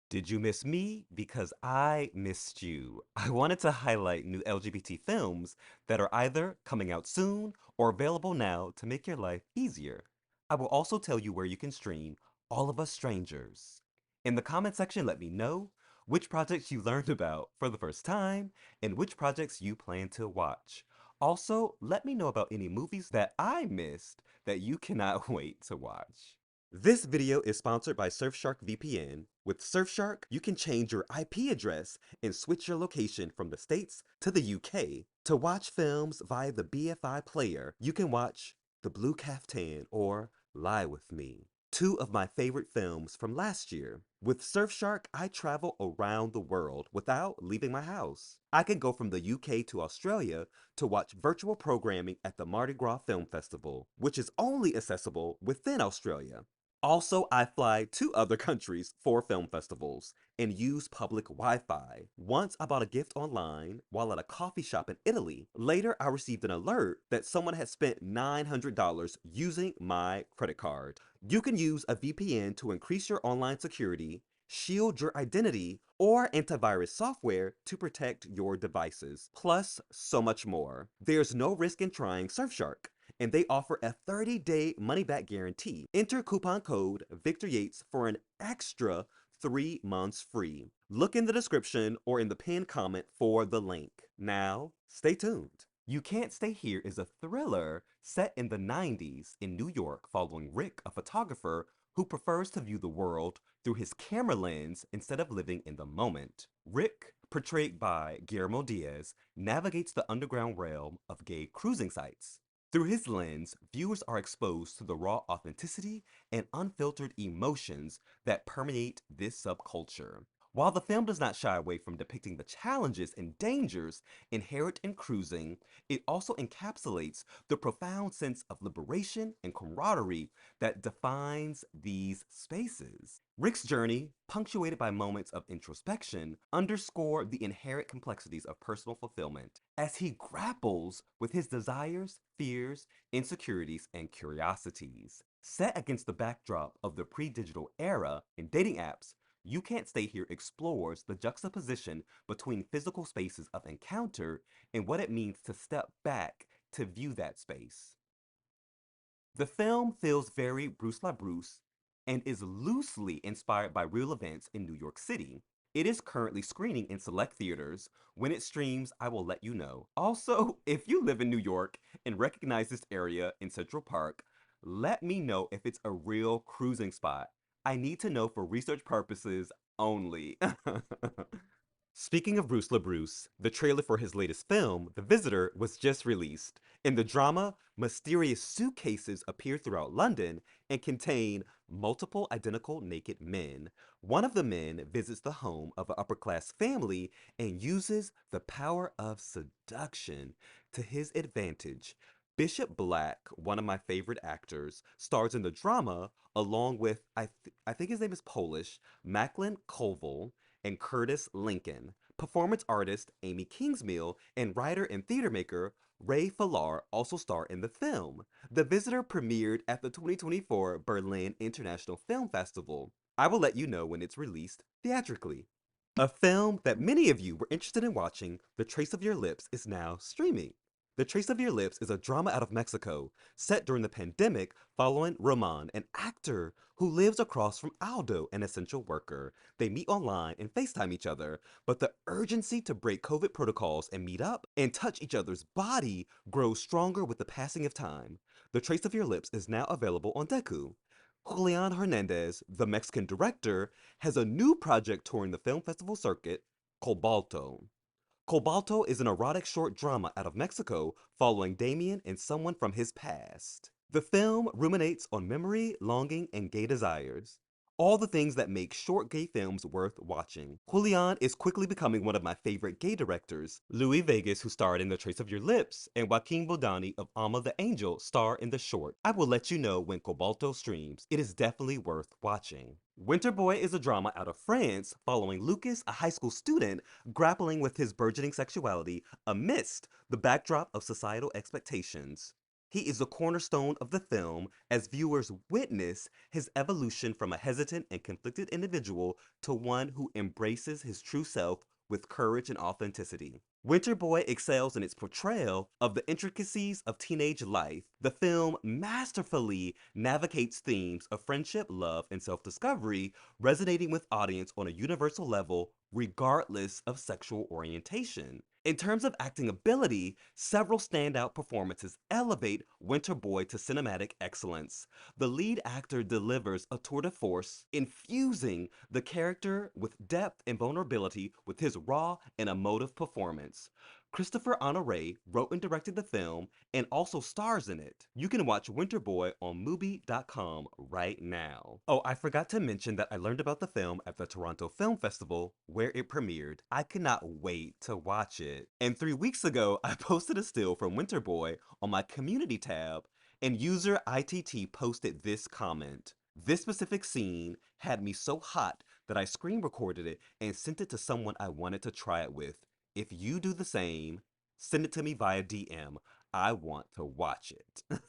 Did you miss me? Because I missed you. I wanted to highlight new LGBT films that are either coming out soon or available now to make your life easier. I will also tell you where you can stream All of Us Strangers. In the comment section, let me know which projects you learned about for the first time and which projects you plan to watch. Also, let me know about any movies that I missed that you cannot wait to watch. This video is sponsored by Surfshark VPN. With Surfshark, you can change your IP address and switch your location from the States to the UK. To watch films via the BFI player, you can watch The Blue Caftan or Lie With Me, two of my favorite films from last year. With Surfshark, I travel around the world without leaving my house. I can go from the UK to Australia to watch virtual programming at the Mardi Gras Film Festival, which is only accessible within Australia. Also, I fly to other countries for film festivals and use public Wi-Fi. Once I bought a gift online while at a coffee shop in Italy. Later, I received an alert that someone had spent $900 using my credit card. You can use a VPN to increase your online security, shield your identity, or antivirus software to protect your devices. Plus, so much more. There's no risk in trying Surfshark, and they offer a 30-day money-back guarantee. Enter coupon code Victor Yates for an extra 3 months free. Look in the description or in the pinned comment for the link. Now, stay tuned. You Can't Stay Here is a thriller set in the 90s in New York following Rick, a photographer who prefers to view the world through his camera lens instead of living in the moment. Rick, portrayed by Guillermo Diaz, navigates the underground realm of gay cruising sites. Through his lens, viewers are exposed to the raw authenticity and unfiltered emotions that permeate this subculture. While the film does not shy away from depicting the challenges and dangers inherent in cruising, it also encapsulates the profound sense of liberation and camaraderie that defines these spaces. Rick's journey, punctuated by moments of introspection, underscore the inherent complexities of personal fulfillment as he grapples with his desires, fears, insecurities, and curiosities. Set against the backdrop of the pre-digital era and dating apps, You Can't Stay Here explores the juxtaposition between physical spaces of encounter and what it means to step back to view that space. The film feels very Bruce LaBruce and is loosely inspired by real events in New York City. It is currently screening in select theaters. When it streams, I will let you know. Also, if you live in New York and recognize this area in Central Park, let me know if it's a real cruising spot. I need to know for research purposes only. Speaking of Bruce LaBruce, the trailer for his latest film, The Visitor, was just released. In the drama, mysterious suitcases appear throughout London and contain multiple identical naked men. One of the men visits the home of an upper-class family and uses the power of seduction to his advantage. Bishop Black, one of my favorite actors, stars in the drama along with, I think his name is Polish, Macklin Kowal, and Curtis Lincoln. Performance artist Amy Kingsmill and writer and theater maker Ray Falar also star in the film. The Visitor premiered at the 2024 Berlin International Film Festival. I will let you know when it's released theatrically. A film that many of you were interested in watching, The Trace of Your Lips, is now streaming. The Trace of Your Lips is a drama out of Mexico, set during the pandemic following Roman, an actor who lives across from Aldo, an essential worker. They meet online and FaceTime each other, but the urgency to break COVID protocols and meet up and touch each other's body grows stronger with the passing of time. The Trace of Your Lips is now available on Deku. Julian Hernandez, the Mexican director, has a new project touring the film festival circuit, Cobalto. Cobalto is an erotic short drama out of Mexico following Damien and someone from his past. The film ruminates on memory, longing, and gay desires. All the things that make short gay films worth watching. Julian is quickly becoming one of my favorite gay directors. Louis Vegas, who starred in The Trace of Your Lips, and Joaquin Bodani of Alma the Angel star in the short. I will let you know when Cobalto streams. It is definitely worth watching. Winter Boy is a drama out of France following Lucas, a high school student, grappling with his burgeoning sexuality amidst the backdrop of societal expectations. He is the cornerstone of the film as viewers witness his evolution from a hesitant and conflicted individual to one who embraces his true self with courage and authenticity. Winter Boy excels in its portrayal of the intricacies of teenage life. The film masterfully navigates themes of friendship, love, and self discovery, resonating with audience on a universal level, regardless of sexual orientation. In terms of acting ability, several standout performances elevate Winter Boy to cinematic excellence. The lead actor delivers a tour de force, infusing the character with depth and vulnerability with his raw and emotive performance. Christopher Honoré wrote and directed the film and also stars in it. You can watch Winter Boy on Mubi.com right now. Oh, I forgot to mention that I learned about the film at the Toronto Film Festival where it premiered. I cannot wait to watch it. And 3 weeks ago, I posted a still from Winter Boy on my community tab, and user ITT posted this comment. This specific scene had me so hot that I screen recorded it and sent it to someone I wanted to try it with. If you do the same, send it to me via DM. I want to watch it.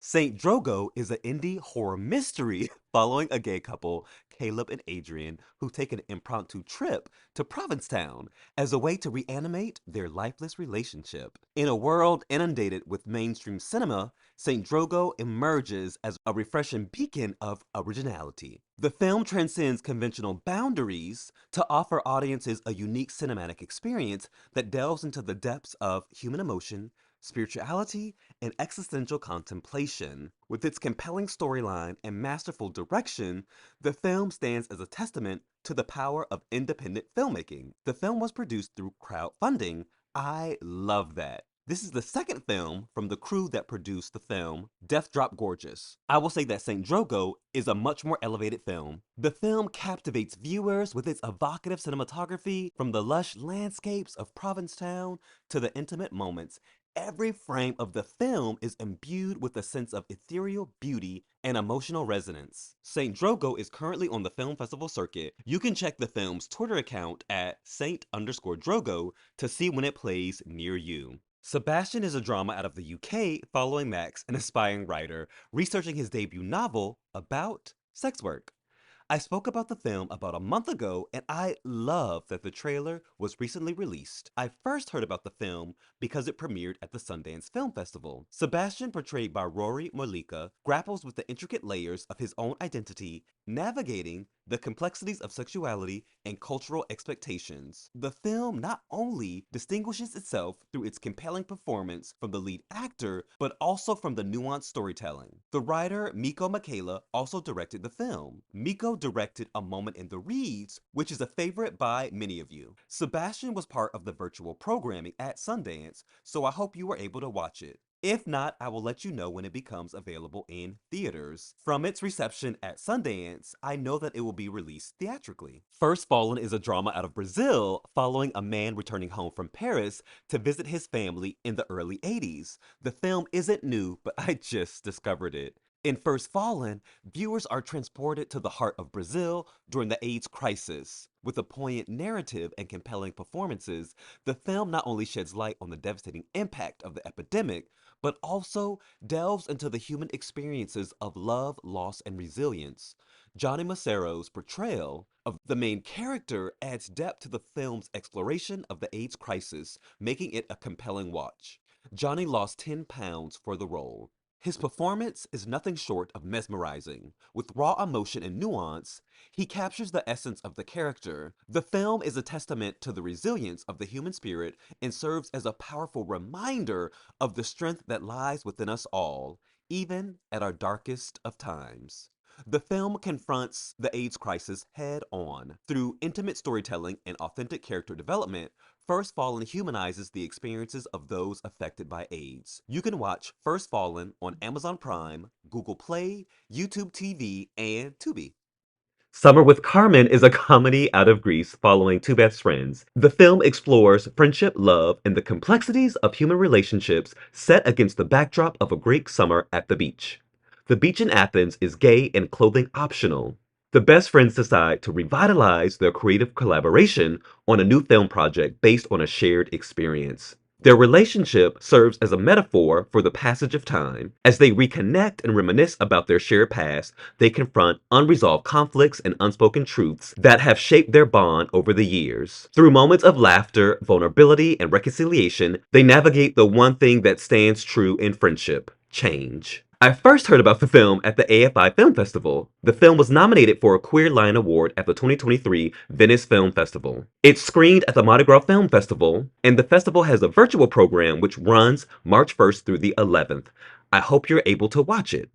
Saint Drogo is an indie horror mystery following a gay couple, Caleb and Adrian, who take an impromptu trip to Provincetown as a way to reanimate their lifeless relationship. In a world inundated with mainstream cinema, Saint Drogo emerges as a refreshing beacon of originality. The film transcends conventional boundaries to offer audiences a unique cinematic experience that delves into the depths of human emotion, spirituality, and existential contemplation. With its compelling storyline and masterful direction, the film stands as a testament to the power of independent filmmaking. The film was produced through crowdfunding. I love that. This is the second film from the crew that produced the film Death Drop Gorgeous. I will say that St. Drogo is a much more elevated film. The film captivates viewers with its evocative cinematography, from the lush landscapes of Provincetown to the intimate moments. Every frame of the film is imbued with a sense of ethereal beauty and emotional resonance. St. Drogo is currently on the film festival circuit. You can check the film's Twitter account at Saint_Drogo to see when it plays near you. Sebastian is a drama out of the UK following Max, an aspiring writer, researching his debut novel about sex work. I spoke about the film about a month ago, and I love that the trailer was recently released. I first heard about the film because it premiered at the Sundance Film Festival. Sebastian, portrayed by Ruaridh Mollica, grapples with the intricate layers of his own identity, navigating the complexities of sexuality and cultural expectations. The film not only distinguishes itself through its compelling performance from the lead actor, but also from the nuanced storytelling. The writer Mikko Makela also directed the film. Mikko directed A Moment in the Reeds, which is a favorite by many of you. Sebastian was part of the virtual programming at Sundance, so I hope you were able to watch it. If not, I will let you know when it becomes available in theaters. From its reception at Sundance, I know that it will be released theatrically. First Fallen is a drama out of Brazil following a man returning home from Paris to visit his family in the early 80s. The film isn't new, but I just discovered it. In First Fallen, viewers are transported to the heart of Brazil during the AIDS crisis. With a poignant narrative and compelling performances, the film not only sheds light on the devastating impact of the epidemic, but also delves into the human experiences of love, loss, and resilience. Johnny Massaro's portrayal of the main character adds depth to the film's exploration of the AIDS crisis, making it a compelling watch. Johnny lost 10 pounds for the role. His performance is nothing short of mesmerizing. With raw emotion and nuance, he captures the essence of the character. The film is a testament to the resilience of the human spirit and serves as a powerful reminder of the strength that lies within us all, even at our darkest of times. The film confronts the AIDS crisis head on. Through intimate storytelling and authentic character development, First Fallen humanizes the experiences of those affected by AIDS. You can watch First Fallen on Amazon Prime, Google Play, YouTube TV, and Tubi. Summer with Carmen is a comedy out of Greece following two best friends. The film explores friendship, love, and the complexities of human relationships set against the backdrop of a Greek summer at the beach. The beach in Athens is gay and clothing optional. The best friends decide to revitalize their creative collaboration on a new film project based on a shared experience. Their relationship serves as a metaphor for the passage of time. As they reconnect and reminisce about their shared past, they confront unresolved conflicts and unspoken truths that have shaped their bond over the years. Through moments of laughter, vulnerability, and reconciliation, they navigate the one thing that stands true in friendship: change. I first heard about the film at the AFI Film Festival. The film was nominated for a Queer Lion Award at the 2023 Venice Film Festival. It screened at the Mardi Gras Film Festival, and the festival has a virtual program which runs March 1st through the 11th. I hope you're able to watch it.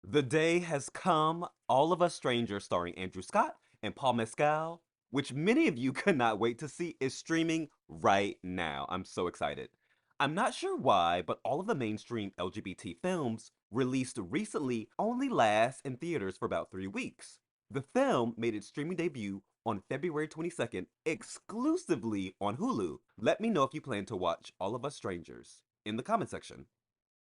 The day has come. All of Us Strangers, starring Andrew Scott and Paul Mescal, which many of you could not wait to see, is streaming right now. I'm so excited. I'm not sure why, but all of the mainstream LGBT films released recently only last in theaters for about 3 weeks. The film made its streaming debut on February 22nd exclusively on Hulu. Let me know if you plan to watch All of Us Strangers in the comment section.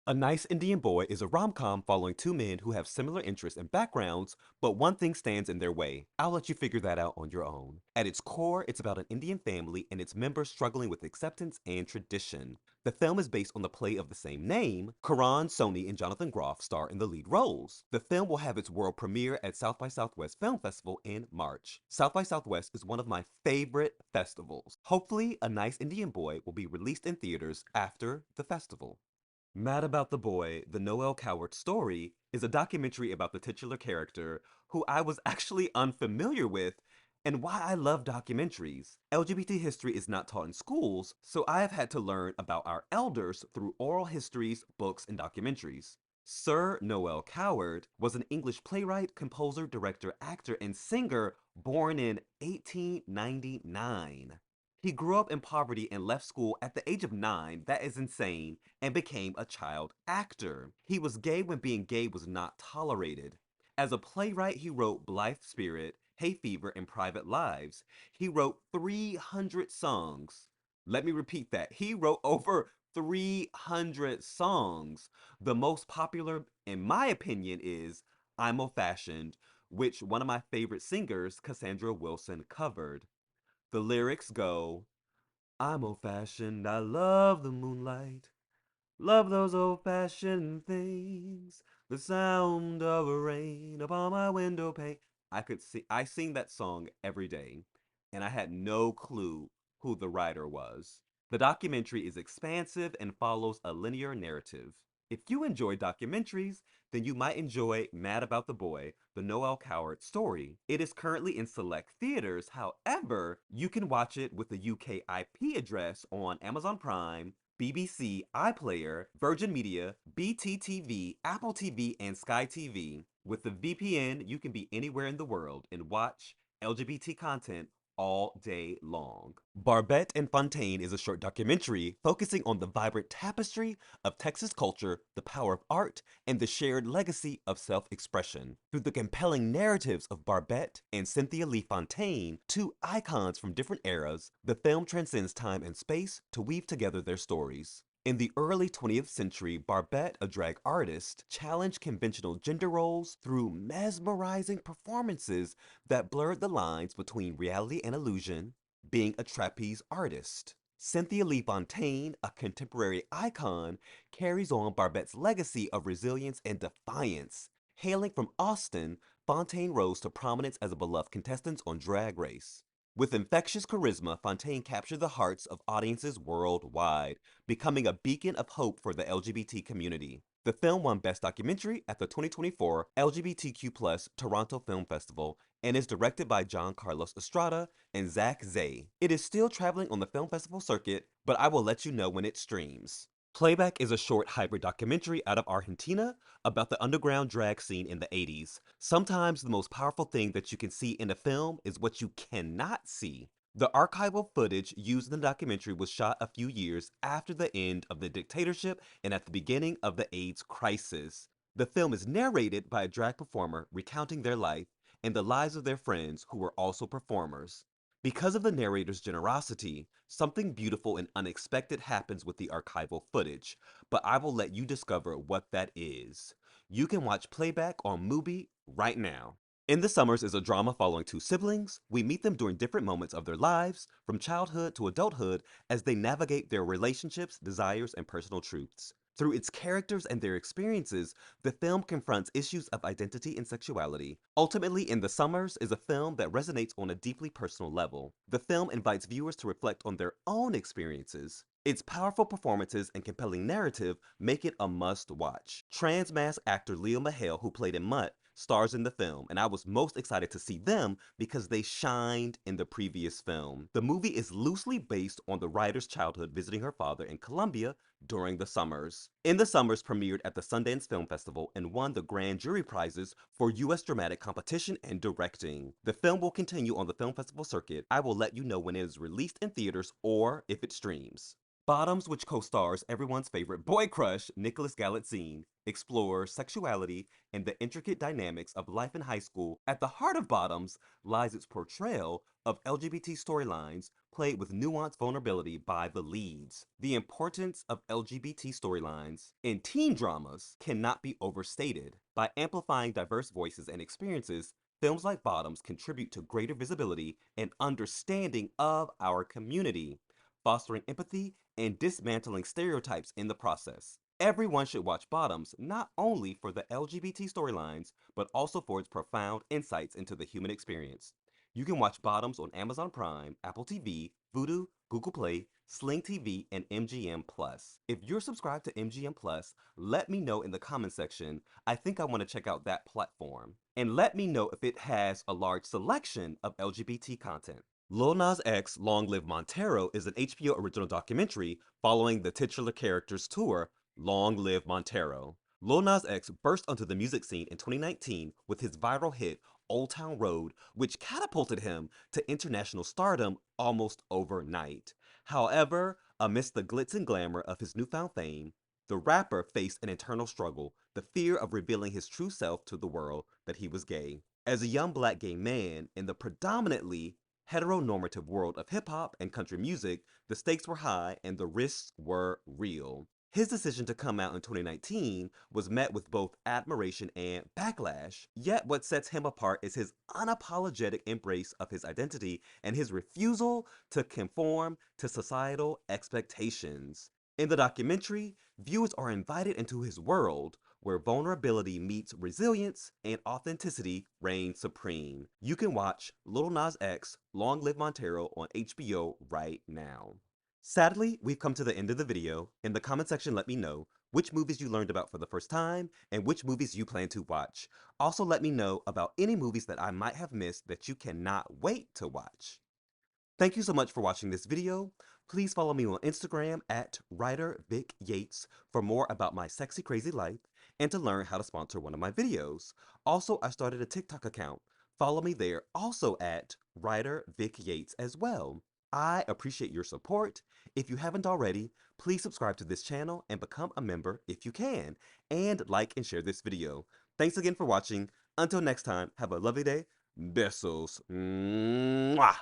A Nice Indian Boy is a rom-com following two men who have similar interests and backgrounds, but one thing stands in their way. I'll let you figure that out on your own. At its core, it's about an Indian family and its members struggling with acceptance and tradition. The film is based on the play of the same name. Karan, Soni, and Jonathan Groff star in the lead roles. The film will have its world premiere at South by Southwest Film Festival in March. South by Southwest is one of my favorite festivals. Hopefully, A Nice Indian Boy will be released in theaters after the festival. Mad About the Boy, the Noel Coward story, is a documentary about the titular character who I was actually unfamiliar with and why I love documentaries. LGBT history is not taught in schools, so I have had to learn about our elders through oral histories, books, and documentaries. Sir Noel Coward was an English playwright, composer, director, actor, and singer born in 1899. He grew up in poverty and left school at the age of 9, that is insane, and became a child actor. He was gay when being gay was not tolerated. As a playwright, he wrote Blithe Spirit, Hay Fever, and Private Lives. He wrote 300 songs. Let me repeat that. He wrote over 300 songs. The most popular, in my opinion, is I'm Old Fashioned, which one of my favorite singers, Cassandra Wilson, covered. The lyrics go, I'm old fashioned, I love the moonlight, love those old fashioned things, the sound of rain upon my window pane. I sing that song every day, and I had no clue who the writer was. The documentary is expansive and follows a linear narrative. If you enjoy documentaries, then you might enjoy Mad About the Boy, the Noel Coward story. It is currently in select theaters. However, you can watch it with a UK IP address on Amazon Prime, BBC, iPlayer, Virgin Media, BT TV, Apple TV, and Sky TV. With the VPN, you can be anywhere in the world and watch LGBT content all day long. Barbette and Fontaine is a short documentary focusing on the vibrant tapestry of Texas culture, the power of art, and the shared legacy of self expression. Through the compelling narratives of Barbette and Cynthia Lee Fontaine, two icons from different eras, the film transcends time and space to weave together their stories. In the early 20th century, Barbette, a drag artist, challenged conventional gender roles through mesmerizing performances that blurred the lines between reality and illusion, being a trapeze artist. Cynthia Lee Fontaine, a contemporary icon, carries on Barbette's legacy of resilience and defiance. Hailing from Austin, Fontaine rose to prominence as a beloved contestant on Drag Race. With infectious charisma, Fontaine captured the hearts of audiences worldwide, becoming a beacon of hope for the LGBT community. The film won Best Documentary at the 2024 LGBTQ Toronto Film Festival and is directed by John Carlos Estrada and Zach Zay. It is still traveling on the film festival circuit, but I will let you know when it streams. Playback is a short hybrid documentary out of Argentina about the underground drag scene in the 80s. Sometimes the most powerful thing that you can see in a film is what you cannot see. The archival footage used in the documentary was shot a few years after the end of the dictatorship and at the beginning of the AIDS crisis. The film is narrated by a drag performer recounting their life and the lives of their friends who were also performers. Because of the narrator's generosity, something beautiful and unexpected happens with the archival footage, but I will let you discover what that is. You can watch Playback on Mubi right now. In the Summers is a drama following two siblings. We meet them during different moments of their lives, from childhood to adulthood, as they navigate their relationships, desires, and personal truths. Through its characters and their experiences, the film confronts issues of identity and sexuality. Ultimately, In the Summers is a film that resonates on a deeply personal level. The film invites viewers to reflect on their own experiences. Its powerful performances and compelling narrative make it a must watch. Trans mask actor Leo Mahale, who played in Mutt, stars in the film, and I was most excited to see them because they shined in the previous film. The movie is loosely based on the writer's childhood visiting her father in Colombia during the Summers. In the Summers premiered at the Sundance Film Festival and won the grand jury prizes for U.S. dramatic competition and directing. The film will continue on the film festival circuit. I will let you know when it is released in theaters or if it streams. Bottoms, which co-stars everyone's favorite boy crush, Nicholas Galitzine, explores sexuality and the intricate dynamics of life in high school. At the heart of Bottoms lies its portrayal of LGBT storylines played with nuanced vulnerability by the leads. The importance of LGBT storylines in teen dramas cannot be overstated. By amplifying diverse voices and experiences, films like Bottoms contribute to greater visibility and understanding of our community, fostering empathy and dismantling stereotypes in the process. Everyone should watch Bottoms not only for the LGBT storylines, but also for its profound insights into the human experience. You can watch Bottoms on Amazon Prime, Apple TV, Vudu, Google Play, Sling TV, and MGM Plus. If you're subscribed to MGM Plus, let me know in the comment section. I think I want to check out that platform. And let me know if it has a large selection of LGBT content. Lil Nas X Long Live Montero is an HBO original documentary following the titular character's tour, Long Live Montero. Lil Nas X burst onto the music scene in 2019 with his viral hit Old Town Road, which catapulted him to international stardom almost overnight. However, amidst the glitz and glamour of his newfound fame, the rapper faced an internal struggle, the fear of revealing his true self to the world that he was gay. As a young black gay man in the predominantly heteronormative world of hip hop and country music, the stakes were high and the risks were real. His decision to come out in 2019 was met with both admiration and backlash, yet what sets him apart is his unapologetic embrace of his identity and his refusal to conform to societal expectations. In the documentary, viewers are invited into his world where vulnerability meets resilience and authenticity reign supreme. You can watch Lil Nas X Long Live Montero on HBO right now. Sadly, we've come to the end of the video. In the comment section, let me know which movies you learned about for the first time and which movies you plan to watch. Also, let me know about any movies that I might have missed that you cannot wait to watch. Thank you so much for watching this video. Please follow me on Instagram at WriterVicYates for more about my sexy crazy life and to learn how to sponsor one of my videos. Also, I started a TikTok account. Follow me there also at WriterVicYates as well. I appreciate your support. If you haven't already, please subscribe to this channel and become a member if you can. And like and share this video. Thanks again for watching. Until next time, have a lovely day. Besos. Mwah.